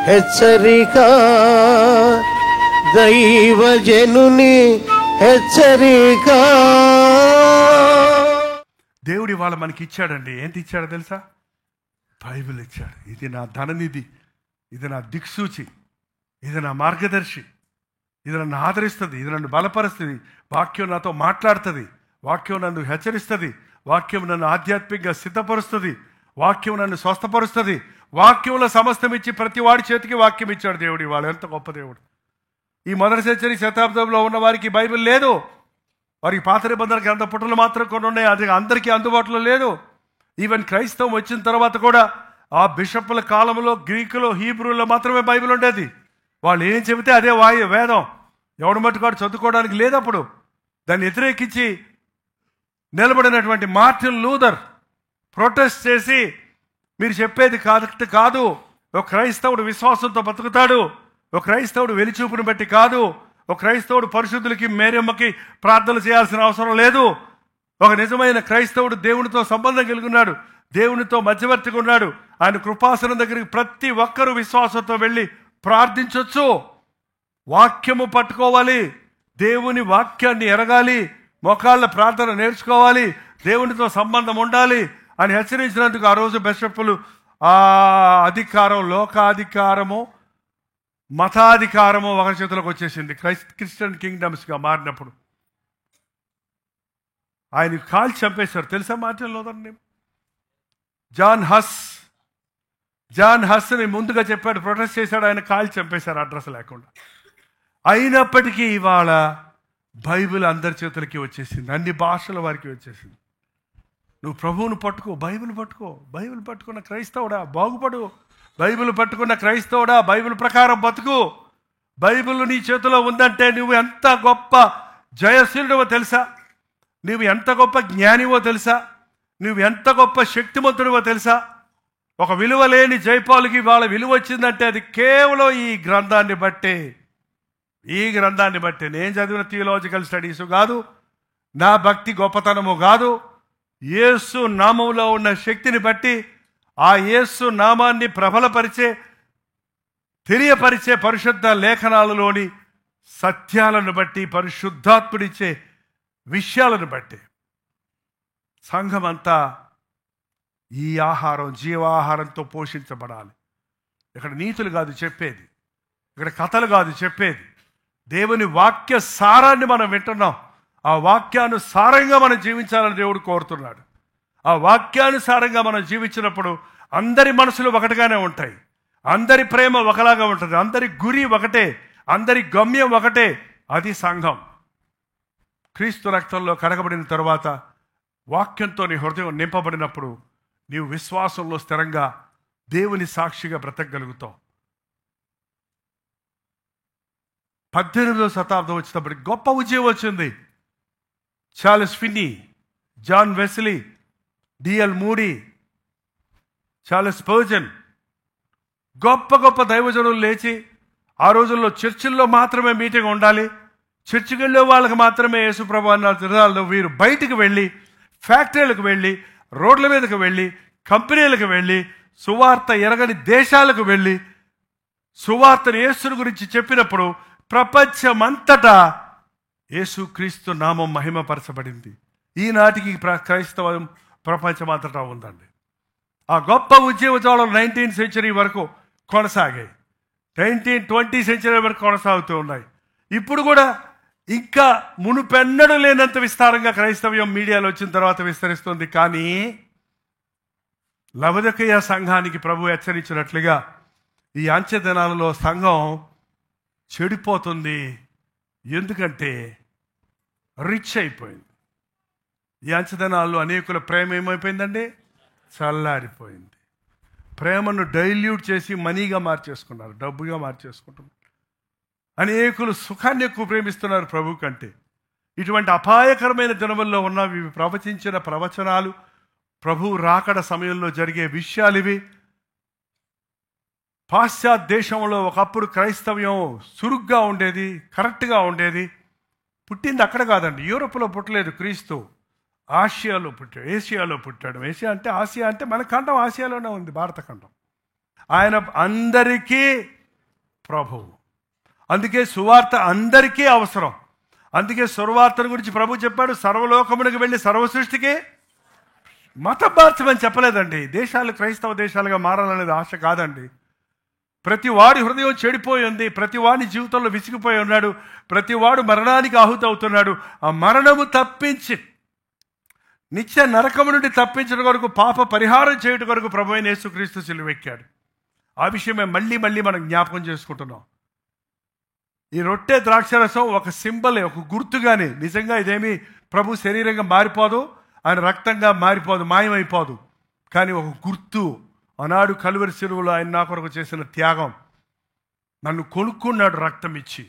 హెచ్చరిక, దైవజనుని హెచ్చరిక. దేవుడు ఇవాళ మనకి ఇచ్చాడండి. ఏంటి ఇచ్చాడో తెలుసా? బైబిల్ ఇచ్చాడు. ఇది నా ధననిధి, ఇది నా దిక్సూచి, ఇది నా మార్గదర్శి, ఇది నన్ను ఆదరిస్తుంది, ఇది నన్ను బలపరుస్తుంది. వాక్యం నాతో మాట్లాడుతుంది, వాక్యం నన్ను హెచ్చరిస్తుంది, వాక్యం నన్ను ఆధ్యాత్మికంగా సిద్ధపరుస్తుంది, వాక్యం నన్ను స్వస్థపరుస్తుంది. వాక్యంలో సమస్తం ఇచ్చి ప్రతి వాడి చేతికి వాక్యం ఇచ్చాడు దేవుడు. ఇవాళ ఎంత గొప్ప దేవుడు! ఈ మొదటి సెంచరీ శతాబ్దంలో ఉన్న వారికి బైబిల్ లేదు. వారికి పాత నిబంధన గ్రంథ పుటలు మాత్రం కొన్ని ఉన్నాయి, అది అందరికీ అందుబాటులో లేదు. ఈవెన్ క్రైస్తవం వచ్చిన తర్వాత కూడా ఆ బిషప్పుల కాలంలో గ్రీకులో, హీబ్రూలో మాత్రమే బైబిల్ ఉండేది. వాళ్ళు ఏం చెబితే అదే వేదం. ఎవడు మట్టుకాడు చదువుకోవడానికి లేదు. అప్పుడు దాన్ని వ్యతిరేకించి నిలబడినటువంటి మార్టిన్ లూథర్ ప్రొటెస్ట్ చేసి, మీరు చెప్పేది కాదు, ఒక క్రైస్తవుడు విశ్వాసంతో బతుకుతాడు, ఒక క్రైస్తవుడు వెలిచూపుని బట్టి కాదు, ఒక క్రైస్తవుడు పరిశుద్ధులకి మేరమ్మకి ప్రార్థనలు చేయాల్సిన అవసరం లేదు, ఒక నిజమైన క్రైస్తవుడు దేవునితో సంబంధం కలిగి ఉన్నాడు, దేవునితో మధ్యవర్తిగా ఉన్నాడు, ఆయన కృపాసనం దగ్గరికి ప్రతి ఒక్కరూ విశ్వాసంతో వెళ్ళి ప్రార్థించవచ్చు, వాక్యము పట్టుకోవాలి, దేవుని వాక్యాన్ని ఎరగాలి, మోకాళ్ళ ప్రార్థన నేర్చుకోవాలి, దేవునితో సంబంధం ఉండాలి అని హెచ్చరించినందుకు ఆ రోజు బిషప్పులు ఆ అధికారం, లోకాధికారము, మతాధికారము ఒక చేతులకు వచ్చేసింది. క్రిస్టియన్ కింగ్డమ్స్గా మారినప్పుడు ఆయన కాల్చి చంపేశారు. తెలుసా మార్టిన్ లూథర్ని? జాన్ హస్ని ముందుగా చెప్పాడు, ప్రొటెస్ట్ చేశాడు, ఆయన కాల్చి చంపేశారు అడ్రస్ లేకుండా. అయినప్పటికీ ఇవాళ బైబిల్ అందరి చేతులకి వచ్చేసింది, అన్ని భాషల వారికి వచ్చేసింది. నువ్వు ప్రభువును పట్టుకో, బైబిల్ పట్టుకో. బైబిల్ పట్టుకున్న క్రైస్తవుడా బాగుపడు, బైబిల్ పట్టుకున్న క్రైస్తవుడా బైబిల్ ప్రకారం బతుకు. బైబిల్ నీ చేతిలో ఉందంటే నువ్వు ఎంత గొప్ప జయశీలుడవో తెలుసా, నువ్వు ఎంత గొప్ప జ్ఞానివో తెలుసా, నువ్వు ఎంత గొప్ప శక్తిమంతుడివో తెలుసా. ఒక విలువ లేని జైపాలుకి వాళ్ళ విలువ వచ్చిందంటే అది కేవలం ఈ గ్రంథాన్ని బట్టే. నేను చదివిన థియోలాజికల్ స్టడీస్ కాదు, నా భక్తి గొప్పతనము కాదు, యేసు నామంలో ఉన్న శక్తిని బట్టి, ఆ యేసు నామాన్ని ప్రబలపరిచే, తెలియపరిచే పరిశుద్ధ లేఖనాలలోని సత్యాలను బట్టి, పరిశుద్ధాత్ముడిచ్చే విషయాలను బట్టి సంఘం అంతా ఈ ఆహారం, జీవాహారంతో పోషించబడాలి. ఇక్కడ నీతులు కాదు చెప్పేది, ఇక్కడ కథలు కాదు చెప్పేది, దేవుని వాక్య సారాన్ని మనం వింటున్నాం. ఆ వాక్యానుసారంగా మనం జీవించాలని దేవుడు కోరుతున్నాడు. ఆ వాక్యానుసారంగా మనం జీవించినప్పుడు అందరి మనసులు ఒకటిగానే ఉంటాయి, అందరి ప్రేమ ఒకలాగా ఉంటుంది, అందరి గురి ఒకటే, అందరి గమ్యం ఒకటే. అది సంఘం. క్రీస్తు రక్తంలో కడగబడిన తరువాత వాక్యంతో నీ హృదయం నింపబడినప్పుడు నీవు విశ్వాసంలో స్థిరంగా దేవుని సాక్షిగా బ్రతకగలుగుతావు. 18వ శతాబ్దం వచ్చినప్పటికి గొప్ప ఉద్యమం వచ్చింది. Charles Finney, John Wesley, DL Moody, Charles Spurgeon, గొప్ప గొప్ప దైవజనులు లేచి ఆ రోజుల్లో చర్చిల్లో మాత్రమే మీటింగ్ ఉండాలి, చర్చికి వెళ్ళే వాళ్ళకి మాత్రమే యేసుప్రభు అన్న తిరునాళ్ళలో వీరు బయటికి వెళ్ళి, ఫ్యాక్టరీలకు వెళ్ళి, రోడ్ల మీదకు వెళ్ళి, కంపెనీలకు వెళ్ళి, సువార్త ఎరగని దేశాలకు వెళ్ళి సువార్తను యేసుని గురించి చెప్పినప్పుడు ప్రపంచమంతటా యేసుక్రీస్తు నామం మహిమపరచబడింది. ఈనాటికి క్రైస్తవం ప్రపంచమంతటా ఉందండి. ఆ గొప్ప ఉద్యమజాలం 19th సెంచరీ వరకు కొనసాగాయి, 20th సెంచరీ వరకు కొనసాగుతూ ఉన్నాయి. ఇప్పుడు కూడా ఇంకా మునుపెన్నడూ లేనంత విస్తారంగా క్రైస్తవ్యం మీడియాలో వచ్చిన తర్వాత విస్తరిస్తుంది. కానీ లవొదికయ సంఘానికి ప్రభు హెచ్చరించినట్లుగా ఈ అంచె దినాలలో సంఘం చెడిపోతుంది. ఎందుకంటే రిచ్ అయిపోయింది. ఈ అంచె దినాల్లో అనేకుల ప్రేమ ఏమైపోయిందండి? చల్లారిపోయింది. ప్రేమను డైల్యూట్ చేసి మనీగా మార్చేసుకున్నారు, డబ్బుగా మార్చేసుకుంటున్నారు. అనేకులు సుఖాన్ని ఎక్కువ ప్రేమిస్తున్నారు ప్రభు కంటే. ఇటువంటి అపాయకరమైన దినముల్లో ఉన్నవి ప్రవచించిన ప్రవచనాలు, ప్రభు రాకడ సమయంలో జరిగే విషయాలు ఇవి. పాశ్చాత్య దేశంలో ఒకప్పుడు క్రైస్తవ్యం సురుగ్గా ఉండేది, కరెక్ట్గా ఉండేది. పుట్టింది అక్కడ కాదండి, యూరోప్లో పుట్టలేదు క్రీస్తు, ఏషియాలో పుట్టాడు. ఆసియా అంటే మన ఖండం ఆసియాలోనే ఉంది, భారత ఖండం. ఆయన అందరికీ ప్రభువు. అందుకే సువార్త అందరికీ అవసరం. అందుకే సువార్తను గురించి ప్రభు చెప్పాడు, సర్వలోకమునికి వెళ్ళి సర్వ సృష్టికి మతం మార్చమని చెప్పలేదండి. దేశాలు క్రైస్తవ దేశాలుగా మారాలనేది ఆశ కాదండి. ప్రతి వాడి హృదయం చెడిపోయి ఉంది, ప్రతి వాడి జీవితంలో విసిగిపోయి ఉన్నాడు, ప్రతి వాడు మరణానికి ఆహుతి అవుతున్నాడు. ఆ మరణము తప్పించి నిత్య నరకము నుండి తప్పించడం కొరకు, పాప పరిహారం చేయడం కొరకు ప్రభు అయిన యేసుక్రీస్తు సిలువెక్కాడు. ఆ విషయమే మళ్ళీ మళ్ళీ మనం జ్ఞాపకం చేసుకుంటున్నాం. ఈ రొట్టె ద్రాక్షరసం ఒక సింబలే, ఒక గుర్తుగానే. నిజంగా ఇదేమీ ప్రభు శరీరంగా మారిపోదు, ఆయన రక్తంగా మారిపోదు, మాయమైపోదు. కానీ ఒక గుర్తు. ఆనాడు కలువరి శిలువలో ఆయన నా కొరకు చేసిన త్యాగం. నన్ను కొనుక్కున్నాడు రక్తం ఇచ్చి,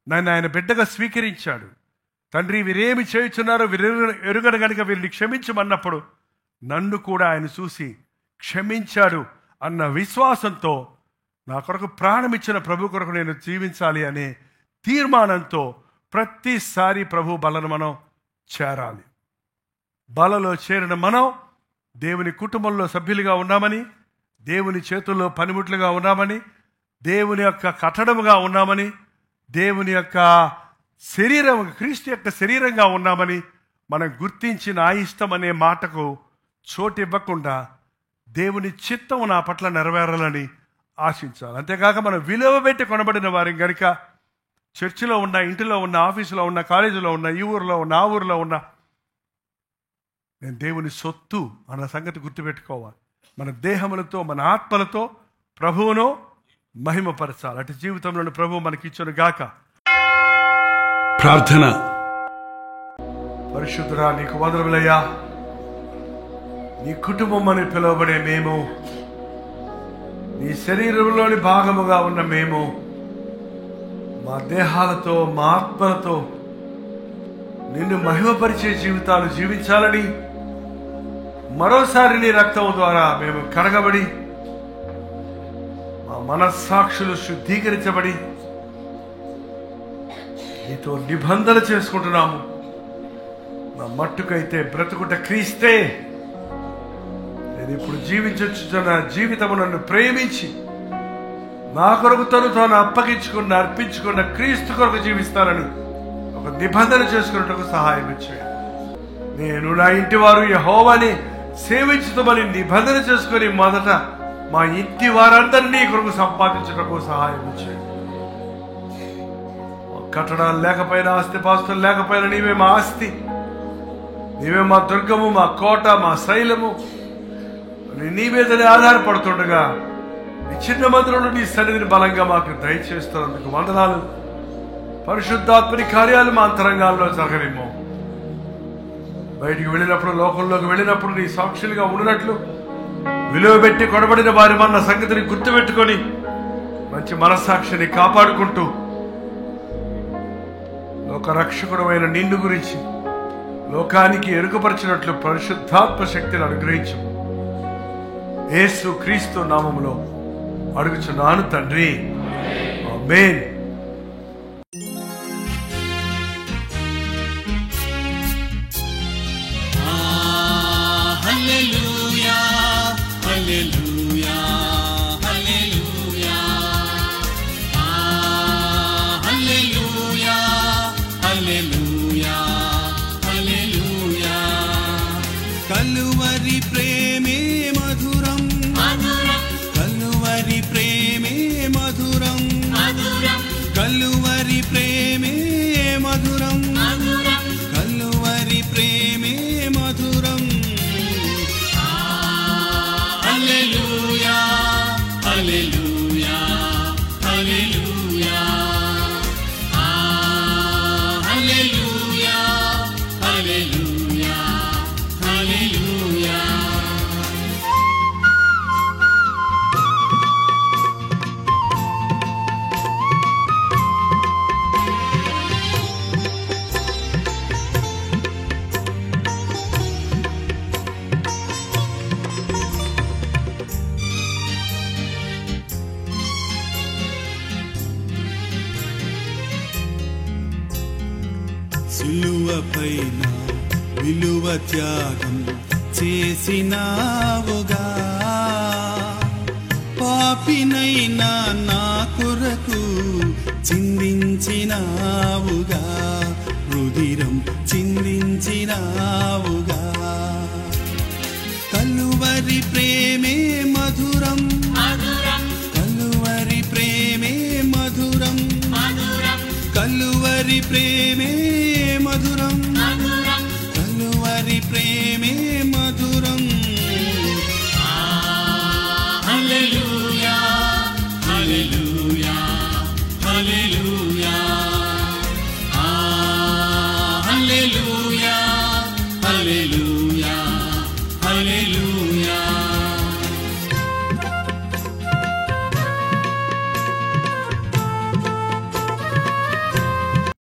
నన్ను ఆయన బిడ్డగా స్వీకరించాడు. తండ్రి వీరేమి చేయుచున్నారో ఎరుగను గనుక వీరిని క్షమించమన్నప్పుడు నన్ను కూడా ఆయన చూసి క్షమించాడు అన్న విశ్వాసంతో నా కొరకు ప్రాణం ఇచ్చిన ప్రభు కొరకు నేను జీవించాలి అనే తీర్మానంతో ప్రతిసారి ప్రభు బలను మనం చేరాలి. బలలో చేరిన మనం దేవుని కుటుంబంలో సభ్యులుగా ఉన్నామని, దేవుని చేతుల్లో పనిముట్లుగా ఉన్నామని, దేవుని యొక్క కట్టడముగా ఉన్నామని, దేవుని యొక్క శరీరం, క్రీస్తు యొక్క శరీరంగా ఉన్నామని మనం గుర్తించి నా ఇష్టం అనే మాటకు చోటు ఇవ్వకుండా దేవుని చిత్తం నా పట్ల నెరవేరాలని ఆశించాలి. అంతేకాక మనం విలువ పెట్టి కొనబడిన వారి కనుక చర్చిలో ఉన్న, ఇంటిలో ఉన్న, ఆఫీసులో ఉన్న, కాలేజీలో ఉన్న, ఈ ఊరిలో ఉన్న, ఆ ఊరిలో ఉన్న, నేను దేవుని సొత్తు అన్న సంగతి గుర్తుపెట్టుకోవాలి. మన దేహములతో, మన ఆత్మలతో ప్రభువును మహిమపరచాలి. అటు జీవితంలోని ప్రభువు మనకిచ్చును గాక. ప్రార్థన. పరిశుద్ధుడా, నీకు వందనములయ్యా. నీ కుటుంబం అని పిలువబడే మేము, నీ శరీరంలోని భాగముగా ఉన్న మేము, మా దేహాలతో, మా ఆత్మలతో నిన్ను మహిమపరిచే జీవితాలు జీవించాలని మరోసారి నీ రక్తం ద్వారా మేము కడగబడి, మా మనస్సాక్షులు శుద్ధీకరించబడి నీతో నిబంధన చేసుకుంటున్నాము. నా మట్టుకైతే బ్రతుకుట క్రీస్తే. నేను ఇప్పుడు జీవించుచున్న జీవితము నన్ను ప్రేమించి నా కొరకు తను తాను అప్పగించుకున్న, అర్పించుకున్న క్రీస్తు కొరకు జీవిస్తానని ఒక నిబంధన చేసుకున్నట్టుకు సహాయం ఇచ్చాడు. నేను నా ఇంటి వారు యెహోవాని సేవించుతామని నిబంధన చేసుకుని మొదట మా ఇంటి వారందరినీ కొరకు సంపాదించటకు సహాయం ఇచ్చాడు. కట్టడాలు లేకపోయినా, ఆస్తిపాస్తులు లేకపోయినా నీవే మా ఆస్తి, నీవే మా దుర్గము, మా కోట, మా శైలము. నీ మీదనే ఆధారపడుతుండగా నీ చిన్న మందిరంలో నీ సన్నిధిని బలంగా మాకు దయచేస్తున్నందుకు వందనాలు. పరిశుద్ధాత్మని కార్యాలు మా అంతరంగాల్లో జరగనిమ్మో. బయటికి వెళ్ళినప్పుడు, లోకంలోకి వెళ్ళినప్పుడు నీ సాక్షులుగా ఉన్నట్లు విలువ పెట్టి కొనబడిన వారి మన సంగతిని గుర్తుపెట్టుకొని మంచి మనస్సాక్షిని కాపాడుకుంటూ లోక రక్షకుడమైన నిన్ను గురించి లోకానికి ఎరుకపరిచినట్లు పరిశుద్ధాత్మ శక్తిని అనుగ్రహించు. యేసు క్రీస్తు నామములో అడుగుచున్నాను తండ్రి, ఆమేన్. హల్లెలూయా, హల్లెలూయా, హల్లెలూయా, హల్లెలూయా, హల్లెలూయా, హల్లెలూయా. కలువరి ప్రేమే మధురం, కలువరి ప్రేమే మధురం, కలువరి ప్రేమే మధురం, కలువరి ప్రేమే మధురం. హల్లెలూయా, హల్లెలూయా, హల్లెలూయా, హల్లెలూయా, హల్లెలూయా, హల్లెలూయా. సిలువపైన విలువ త్యాగం చేసినావుగా, పాపినైనా నా కొరకు చిందించినావుగా, రుధిరం చిందించినావుగా. కలువరి ప్రేమే మధురం, కలువరి ప్రేమే మధురం, కలువరి ప్రేమే మధురం, కలువరి ప్రేమే మధురం. హల్లెలూయా హల్లెలూయా హల్లెలూయా హల్లెలూయా.